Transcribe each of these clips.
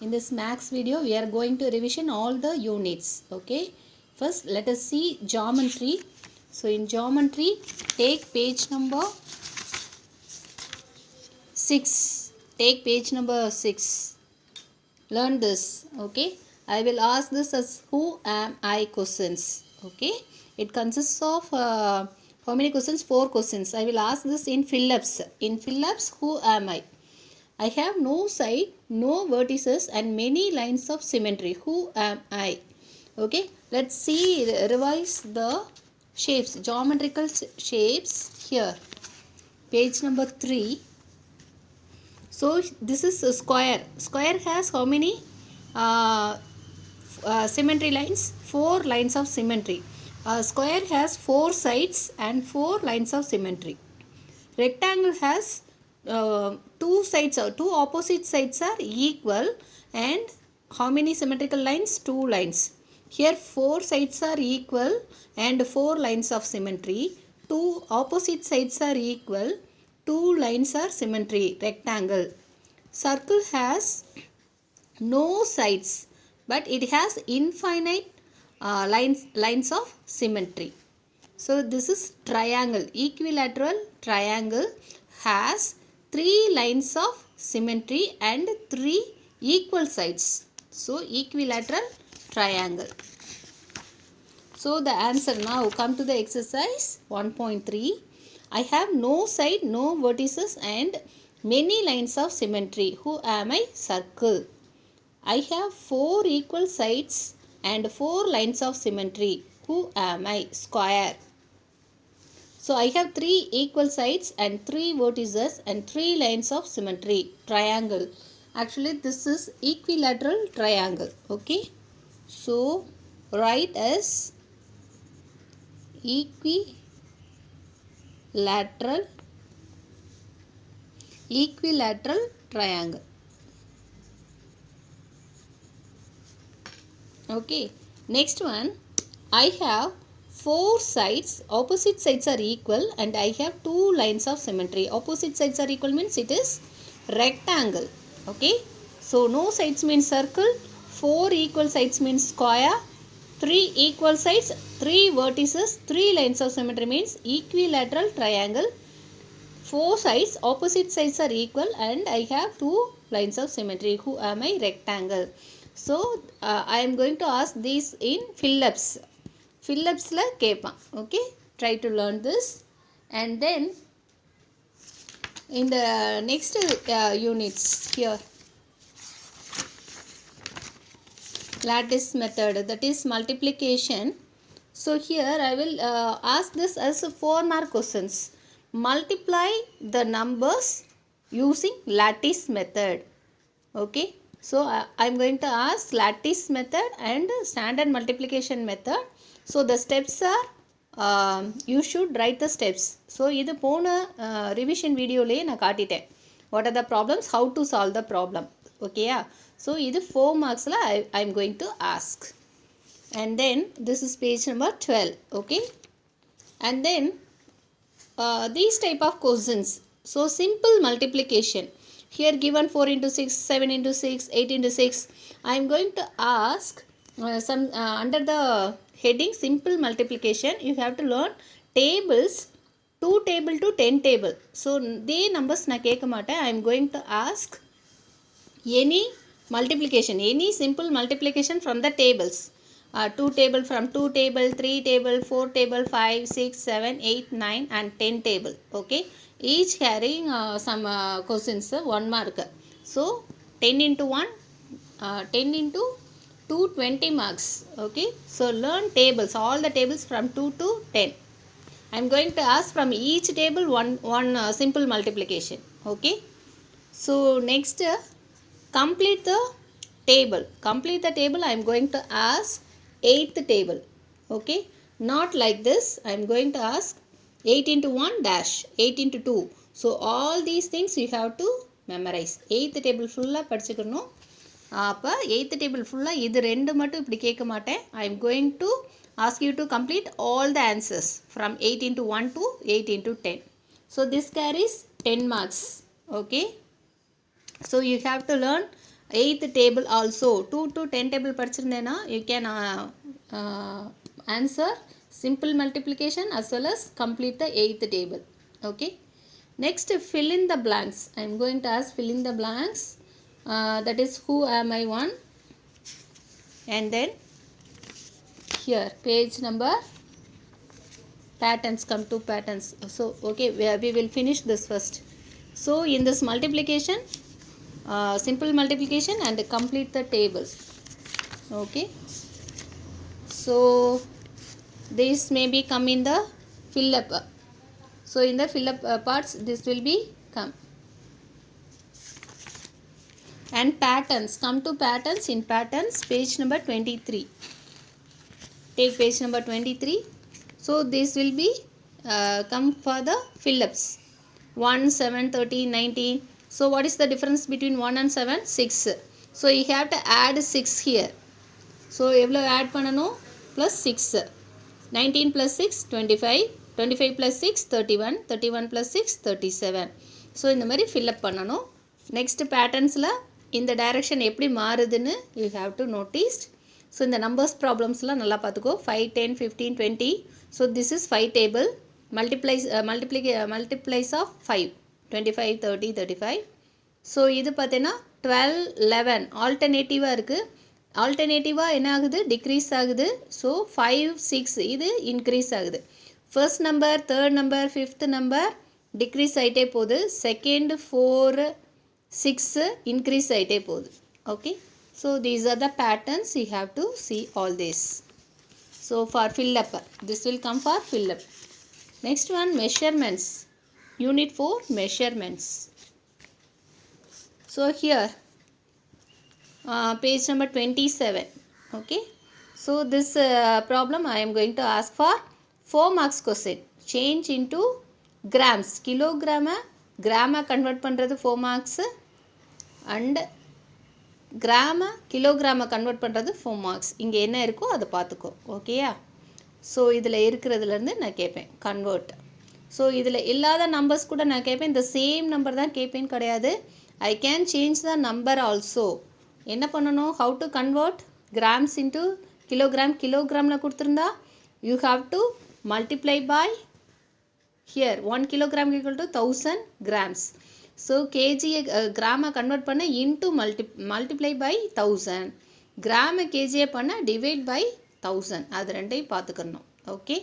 In this max video we are going to revision all the units. Okay, first let us see geometry. So in geometry, take page number 6. Take page number 6. Learn this. Okay, I will ask this as who am I questions. Okay, it consists of how many questions? 4 questions. I will ask this in fill-ups. In fill-ups, who am I? I have no side, no vertices and many lines of symmetry. Who am I? Okay, let's see, revise the shapes, geometrical shapes here. Page number 3. So this is a square. Square has how many symmetry lines? 4 lines of symmetry. Square has 4 sides and 4 lines of symmetry. Rectangle has 2 sides or 2 opposite sides are equal and how many symmetrical lines? 2 lines. Here 4 sides are equal and 4 lines of symmetry. 2 opposite sides are equal, 2 lines are symmetry. Rectangle. Circle has no sides but it has infinite lines of symmetry. So this is triangle. Equilateral triangle has 3 lines of symmetry and 3 equal sides. So equilateral triangle. So the answer now, come to the exercise 1.3. I have no side, no vertices and many lines of symmetry. Who am I? Circle. I have 4 equal sides and 4 lines of symmetry. Who am I? Square. So I have 3 equal sides and 3 vertices and 3 lines of symmetry. Triangle. Actually this is equilateral triangle. Okay. So write as equilateral triangle. Okay. Next one, I have 4 sides, opposite sides are equal and I have 2 lines of symmetry. Opposite sides are equal means it is rectangle. Okay. So no sides means circle, 4 equal sides means square, 3 equal sides, 3 vertices, 3 lines of symmetry means equilateral triangle. 4 sides, opposite sides are equal and I have 2 lines of symmetry. Who am I? Rectangle. So I am going to ask these in fill-ups. Fill-ups la kepan. Okay, try to learn this. And then in the next units here, lattice method, that is multiplication. So here I will ask this as 4 mark questions. Multiply the numbers using lattice method. Okay, so I am going to ask lattice method and standard multiplication method. So the steps are you should write the steps. So idu pona revision video le na kaatiten. What are the problems, how to solve the problem. Okay, yeah. So idu 4 marks la I am going to ask. And then this is page number 12. Okay, and then these type of questions. So simple multiplication. Here given 4 into 6, 7 into 6, 8 into 6. I am going to ask some under the heading simple multiplication. You have to learn tables, 2 table to 10 table. So they numbers na keka maata. I am going to ask any multiplication, any simple multiplication from the tables. 2 table from 2 table, 3 table, 4 table, 5, 6, 7, 8, 9 and 10 table. Okay, each carrying some questions 1 mark. So 10 into 1, 10 into 2, 20 marks. Okay, so learn tables, all the tables from 2 to 10. I am going to ask from each table one simple multiplication. Okay, so next complete the table. Complete the table. I am going to ask 8th table. Okay, not like this. I am going to ask 8 into 1 dash, 8 into 2. So all these things you have to memorize. 8th table full படிச்சுக்கணும். அப்போ 8th table full இது ரெண்டு மட்டும் இப்படி கேட்க மாட்டேன். I am going to ask you to complete all the answers from 8 into 1 to 8 into 10. So this carries 10 marks. Okay, so you have to learn 8th table also 2 to 10 table படிச்சிருந்தேனா you can answer simple multiplication as well as complete the 8th table. Okay, next fill in the blanks. I am going to ask fill in the blanks, that is who am I one, and then here page number, patterns, come to patterns. So okay, we will finish this first. So in this multiplication, simple multiplication and complete the tables. Okay, so this may be come in the fill up. So in the fill up parts this will be come. And patterns, come to patterns. In patterns page number 23, take page number 23. So this will be come for the fill ups. 1, 7, 13, 19. So what is the difference between 1 and 7? 6. So you have to add 6 here. So எவ்வளோ add பண்ணணும்? Plus 6. 19 plus 6 25. 25 plus 6 31. 31 plus 6 37. So இந்த மாதிரி fill up பண்ணணும். Next patternsல இந்த direction எப்படி மாறுதுன்னு you have to notice. So இந்த numbers problemsலாம் நல்லா பார்த்துக்கோ. 5, 10, 15, 20. So this is 5 table. Multiplies of 5, 25, 30, 35. So இது பார்த்தேன்னா 12, 11 alternative இருக்கு. Alternative என்ன ஆகுது? Decrease ஆகுது. So 5, 6 இது increase ஆகுது. First number, third number, fifth number decrease ஆயிட்டே போகுது. Second, 4, 6 increase ஆயிட்டே போகுது. Okay. So these are the patterns. You have to see all this. So for fill up, this will come for fill up. Next one, measurements. Unit 4, measurements. So here page number 27. Okay, so this problem I am going to ask for 4 marks question. Change into grams. Kilogram gram convert பண்றது 4 marks and gram kilogram convert பண்றது 4 marks. இங்க என்ன இருக்கோ அதை பார்த்துக்கோ. ஓகேயா? So இதில் இருக்கிறதுலேருந்து நான் கேட்பேன் கன்வெர்ட். ஸோ இதில் இல்லாத நம்பர்ஸ் கூட நான் கேட்பேன். இந்த சேம் நம்பர் தான் கேட்பேன்னு கிடையாது. I can change the number also. என்ன பண்ணணும்? How to convert grams into kilogram. கிலோகிராமில் கொடுத்துருந்தா you have to multiply by here 1 kilogram equal to 1000 grams. So கேஜியை கிராமை கன்வெர்ட் பண்ண இன்ட்டு மல்டிப்ளை பை 1000. கிராமை கேஜியை பண்ண டிவைட் பை 1000. அது ரெண்டையும் பார்த்துக்கணும். ஓகே,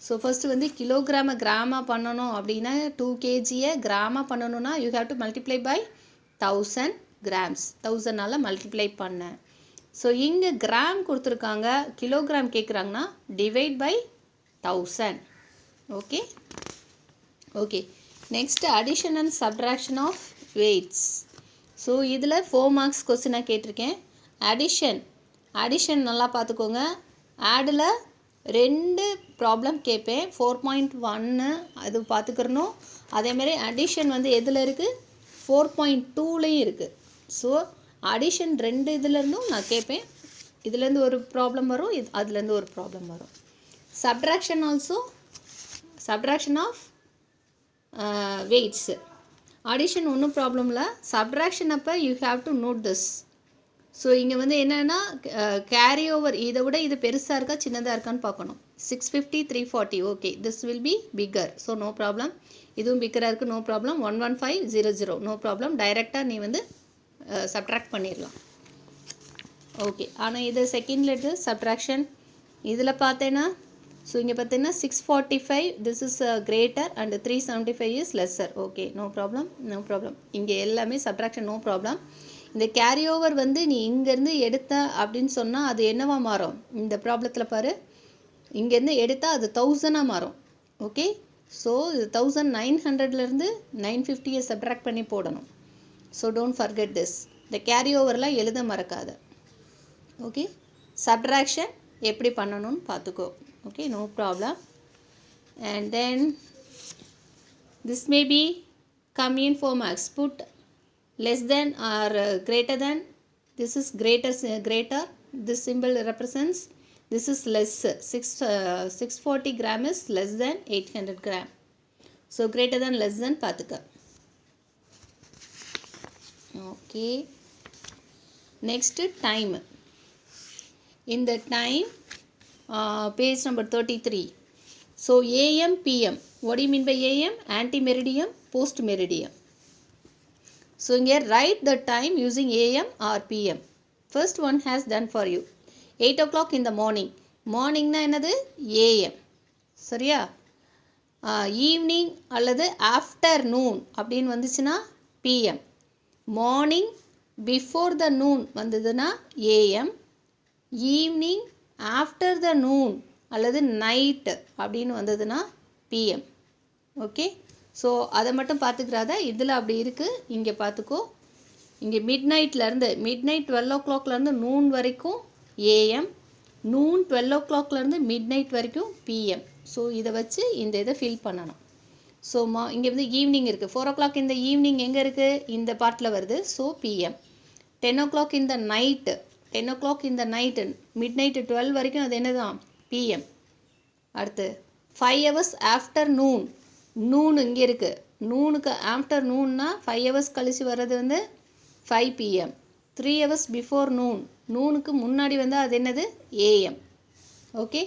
ஸோ ஃபஸ்ட்டு வந்து கிலோகிராமை கிராமாக பண்ணணும் அப்படின்னா 2 kgயை கிராமாக பண்ணணும்னா you have to multiply by 1000 grams. 1000னால் மல்டிப்ளை பண்ணேன். ஸோ இங்கே கிராம் கொடுத்துருக்காங்க, கிலோகிராம் கேட்குறாங்கன்னா divide by 1000. Okay okay. Next addition and subtraction of weights. So இதில் 4 marks கொஸ்டினாக கேட்டிருக்கேன். அடிஷன் நல்லா பார்த்துக்கோங்க. ஆடில் 2 ப்ராப்ளம் கேட்பேன். 4.1 அது பார்த்துக்கிறணும். அதேமாதிரி அடிஷன் வந்து எதில் இருக்குது? 4.2லேயும் இருக்குது. ஸோ அடிஷன் 2 இதுலேருந்தும் நான் கேட்பேன். இதுலேருந்து ஒரு ப்ராப்ளம் வரும், அதுலேருந்து ஒரு ப்ராப்ளம் வரும். Subtraction also, subtraction of weights. Addition ஒன்றும் ப்ராப்ளம் இல்லை. சப்ட்ராக்ஷன் அப்போ you have to note this. So இங்கே வந்து என்னென்னா கேரி ஓவர், இதை விட இது பெருசாக இருக்கா சின்னதாக இருக்கான்னு பார்க்கணும். 650, 340. Okay, this will be bigger. So no problem. இதுவும் பிக்கராக இருக்குது, நோ ப்ராப்ளம். 11500, no problem. டைரெக்டாக நீ வந்து சப்ட்ராக்ட் பண்ணிடலாம். ஓகே, ஆனால் இது செகண்டில் இருக்குது சப்ட்ராக்ஷன். இதில் பார்த்தேன்னா ஸோ இங்கே பார்த்தீங்கன்னா 645 this is greater and 375 is lesser. Okay, no problem, no problem. இங்கே எல்லாமே சப்ட்ராக்ஷன், நோ ப்ராப்ளம். இந்த கேரி ஓவர் வந்து நீ இங்கேருந்து எடுத்த அப்படின்னு சொன்னால் அது என்னவா மாறும்? இந்த ப்ராப்ளத்தில் பாரு, இங்கேருந்து எடுத்தால் அது 1000 மாறும். ஓகே, ஸோ இது 1900லேருந்து 950யை சப்ட்ராக்ட் பண்ணி போடணும். So don't forget this. இந்த கேரி ஓவர்லாம் எழுத மறக்காத. ஓகே, சப்ட்ராக்ஷன் எப்படி பண்ணணும்னு பார்த்துக்கோ. Okay, no problem. And then this may be come in 4 marks. Put less than or greater than. This is greater. This symbol represents this is less. 640 gram is less than 800 gram. So greater than, less than பார்த்துக்க. Okay. Next time. In the time, page number 33. So AM, PM. What do you mean by AM? Anti-meridian, post-meridian. So here write the time using AM or PM. First one has done for you. 8 o'clock in the morning. Morning na enadhu? AM. சரியா? Evening அல்லது afternoon அப்படின்னு வந்துச்சுன்னா PM. Morning before the noon வந்ததுன்னா AM. Evening after the noon அல்லது night அப்படின்னு வந்ததுன்னா PM. Okay, so அதை மட்டும் பார்த்துக்கிறாத. இதில் அப்படி இருக்குது, இங்கே பார்த்துக்கோ. இங்கே மிட் நைட் 12 o'clockலேருந்து நூன் வரைக்கும் AM, நூன் 12 o'clockலேருந்து மிட் நைட் வரைக்கும் PM. ஸோ இதை வச்சு இந்த இதை ஃபில் பண்ணணும். ஸோ இங்கே வந்து ஈவினிங் இருக்குது. 4 o'clock இந்த ஈவினிங் எங்கே இருக்குது? இந்த பார்ட்டில் வருது. So PM. 10 o'clock இந்த நைட்டு, 10 o'clock இந்த நைட்டு மிட் நைட்டு 12 வரைக்கும் அது என்ன தான்? PM. அடுத்து 5 hours ஆஃப்டர் நூன். நூன் இங்கே இருக்குது. நூனுக்கு ஆஃப்டர் நூன்னா 5 hours கழிச்சு வர்றது வந்து 5 PM. 3 hours before noon. நூனுக்கு முன்னாடி வந்து அது என்னது? AM. ஓகே,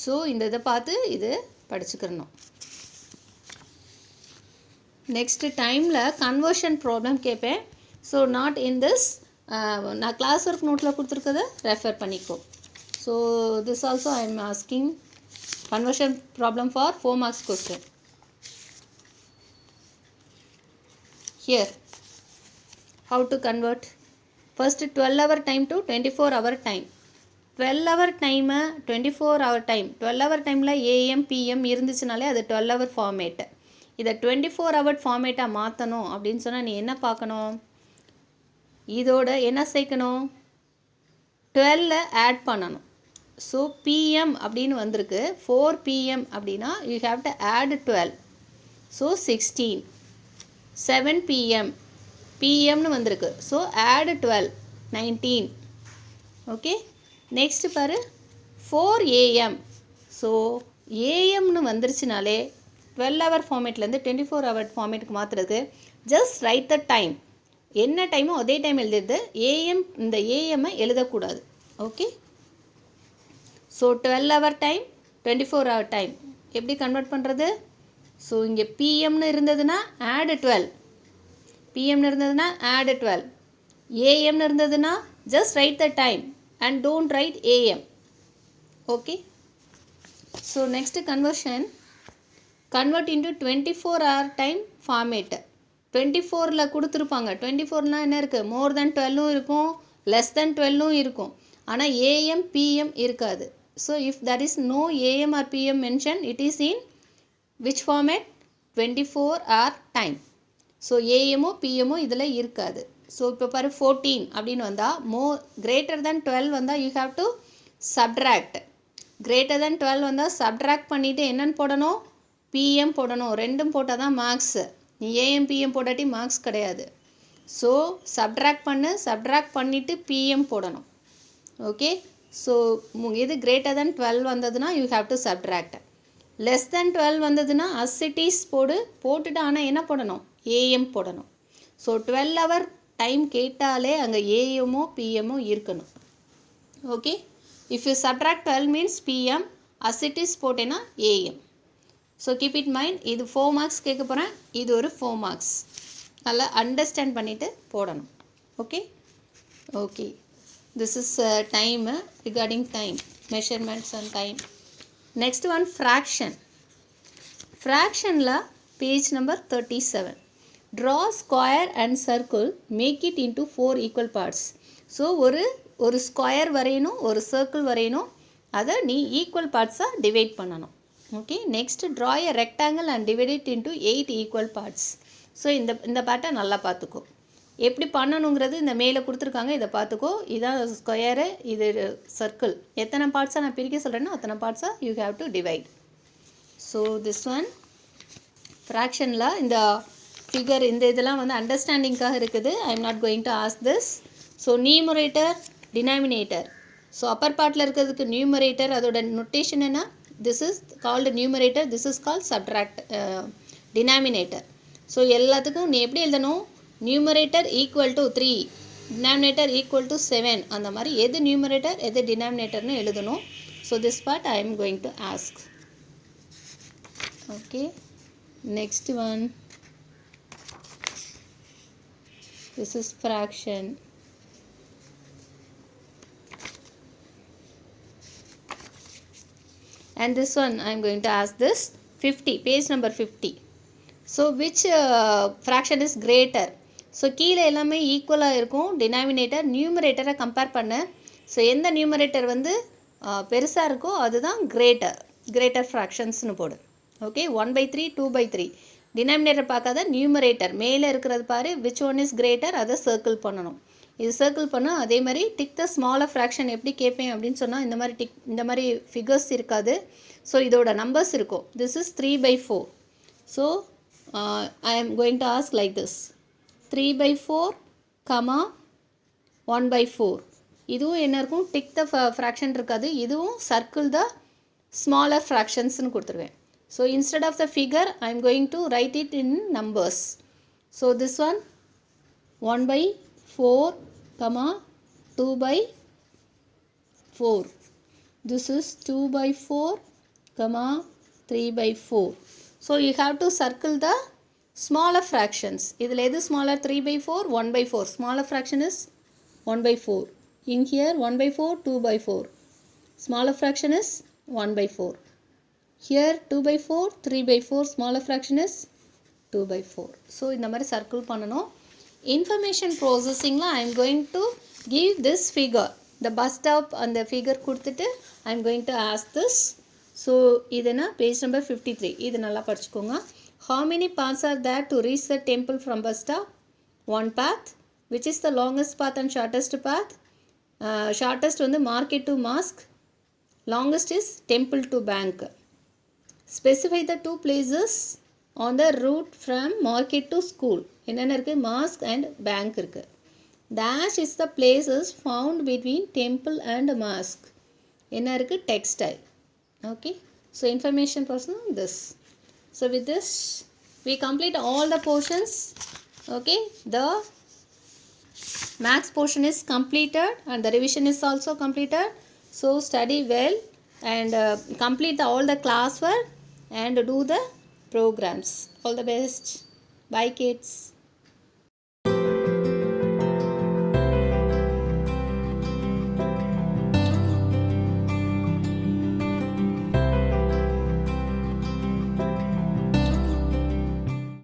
ஸோ இந்த இதை பார்த்து இது படிச்சுக்கிறணும். நெக்ஸ்ட்டு டைமில் கன்வர்ஷன் ப்ராப்ளம் கேட்பேன். ஸோ நாட் இன் திஸ், நான் கிளாஸ் ஒர்க் நோட்டில் கொடுத்துருக்கதை ரெஃபர் பண்ணிக்கோ. So this also I am asking conversion problem for 4 marks question. Here how to convert? First 12 hour time to 24 hour time. 12 hour time 24 hour time. 12 hour timeல AM PM இருந்துச்சுனாலே அது 12 hour format. இதை 24 hour format மாற்றணும் அப்படின்னு சொன்னால் நீ என்ன பார்க்கணும்? இதோட என்ன சேர்க்கணும்? 12 ஆட் பண்ணணும். ஸோ PM அப்படின்னு வந்திருக்கு. 4 PM அப்படின்னா you have to add 12. So 16. 7 PM PMனு வந்திருக்கு. So add 12, 19. ஓகே, நெக்ஸ்ட் பாரு 4 AM. ஸோ AMனு வந்துருச்சுனாலே 12 hour ஃபார்மேட்லேருந்து 24 hour ஃபார்மேட்டுக்கு மாற்றுறதுக்கு ஜஸ்ட் ரைட் த டைம். என்ன டைமோ அதே டைம் எழுதிடுது. AM இந்த AM எழுதக்கூடாது. Okay, so 12 hour time 24 hour time எப்படி கன்வெர்ட் பண்ணுறது? ஸோ இங்கே PMனு இருந்ததுன்னா ஆட் 12, PMனு இருந்ததுன்னா ஆட் 12, AMனு இருந்ததுன்னா just write the time and don't write AM. Okay, so next conversion, convert into 24 hour time format. 24ல் கொடுத்துருப்பாங்க. 24னா என்ன இருக்குது? மோர் தென் 12ம் இருக்கும், லெஸ் தென் 12ம் இருக்கும். ஆனால் AM PM இருக்காது. So if there is no AM or PM mentioned, it is in which format? 24 hour time. So AM O PM ஓ இதில் இருக்காது. ஸோ இப்போ பாரு 14 அப்படின்னு வந்தால் greater than 12 வந்தால் you have to subtract. greater than 12 வந்தால் subtract பண்ணிவிட்டு என்னன்னு போடணும்? PM போடணும். ரெண்டும் போட்டால் தான் மார்க்ஸ். நீ AM PM போடாட்டி மார்க்ஸ் கிடையாது. ஸோ subtract பண்ணிவிட்டு PM போடணும். ஓகே, ஸோ இது greater than 12 வந்ததுன்னா you have to subtract. less than 12 வந்ததுன்னா as it is போட்டுட்டு ஆனால் என்ன போடணும்? AM போடணும். ஸோ 12 hour டைம் கேட்டாலே அங்கே AMஓ PMஓ இருக்கணும். Okay, if you subtract 12 means PM, as it is போட்டேன்னா AM. So keep it mind. இது 4 marks கேட்க போகிறேன், இது ஒரு 4 marks. நல்லா அண்டர்ஸ்டாண்ட் பண்ணிவிட்டு போடணும். Okay okay, this is time, regarding time, measurements and time. Next one, fraction. Fraction la page number 37. Draw square and circle, make it into 4 equal parts. So ஒரு square வரையணும், ஒரு சர்க்கிள் வரையணும், அதை நீ equal பார்ட்ஸாக divide பண்ணணும். Okay, next draw a rectangle and divide it into 8 equal parts. So இந்த பார்ட்டை நல்லா பார்த்துக்கோ. எப்படி பண்ணணுங்கிறது இந்த மேலே கொடுத்துருக்காங்க, இதை பார்த்துக்கோ. இதான் ஸ்கொயரு, இது சர்க்கிள். எத்தனை பார்ட்ஸாக நான் பிரிக்க சொல்கிறேன்னா அத்தனை பார்ட்ஸாக you have to divide. So this one ஃப்ராக்ஷனில் இந்த ஃபிகர் இந்த இதெல்லாம் வந்து அண்டர்ஸ்டாண்டிங்காக இருக்குது. I am not going to ask this. So numerator denominator. So upper பார்ட்டில் இருக்கிறதுக்கு நியூமரேட்டர், அதோட நொட்டேஷன் என்ன? This is called numerator, this is called subtract denominator. So எல்லாத்துக்கும் நீ எப்படி எழுதணும்? Numerator equal to 3, denominator equal to 7 அந்த மாதிரி எது numerator எது denominatorனு எழுதணும். So this part I am going to ask. Okay, next one, this is fraction. And this one I am going to ask this 50, page number 50. So which fraction is greater? So கீழே எல்லாமே ஈக்குவலாக இருக்கும் denominator, நியூமரேட்டரை compare பண்ண. So எந்த numerator வந்து பெருசாக இருக்கோ அதுதான் கிரேட்டர் ஃப்ராக்ஷன்ஸ்னு போடு. ஓகே, 1/3 2/3 டினாமினேட்டர் பார்க்காத நியூமரேட்டர் மேலே இருக்கிறது பாரு, விச் ஒன் இஸ் கிரேட்டர் அதை சர்க்கிள் பண்ணணும். இது சர்க்கிள் பண்ணால் அதே மாதிரி டிக் த ஸ்மாலர் ஃப்ராக்ஷன் எப்படி கேட்பேன் அப்படின்னு சொன்னால் இந்த மாதிரி ஃபிகர்ஸ் இருக்காது. ஸோ இதோட நம்பர்ஸ் இருக்கும். This is 3/4. So I am going to ask like this, 3/4, 1/4. இதுவும் என்ன இருக்கும், டிக் த ஃப்ராக்ஷன் இருக்காது. இதுவும் சர்க்கிள் த ஸ்மாலர் ஃப்ராக்ஷன்ஸ்னு கொடுத்துருவேன். So instead of the figure I am going to write it in numbers. So this one 1/4, 2/4. This is 2/4, 3/4. So you have to circle the smaller fractions. இதில் எது smaller? 3/4, 1/4. Smaller fraction is 1/4. In here 1/4, 2/4. Smaller fraction is 1/4. Here 2/4, 3/4. Smaller fraction is 2/4. So இந்த மாதிரி circle பண்ணணும். Information processing la I am going to give this figure, the bus stop and the figure கொடுத்துட்டு I am going to ask this. So இதுனா page number 53. இது நல்லா படிச்சுக்கோங்க. How many paths are there to reach the temple from bus stop? One path. Which is the longest path and shortest path? Shortest வந்து market to mosque. Longest is temple to bank. Specify the two places on the route from market to school. என்னென்ன இருக்குது? Mask and bank இருக்குது. Dash is the places found between temple and mask. என்ன இருக்குது? Textile. Okay, so information person this. So with this we complete all the portions. Okay, the maths portion is completed and the revision is also completed. So study well and complete all the classwork and do the programs. All the best. Bye kids.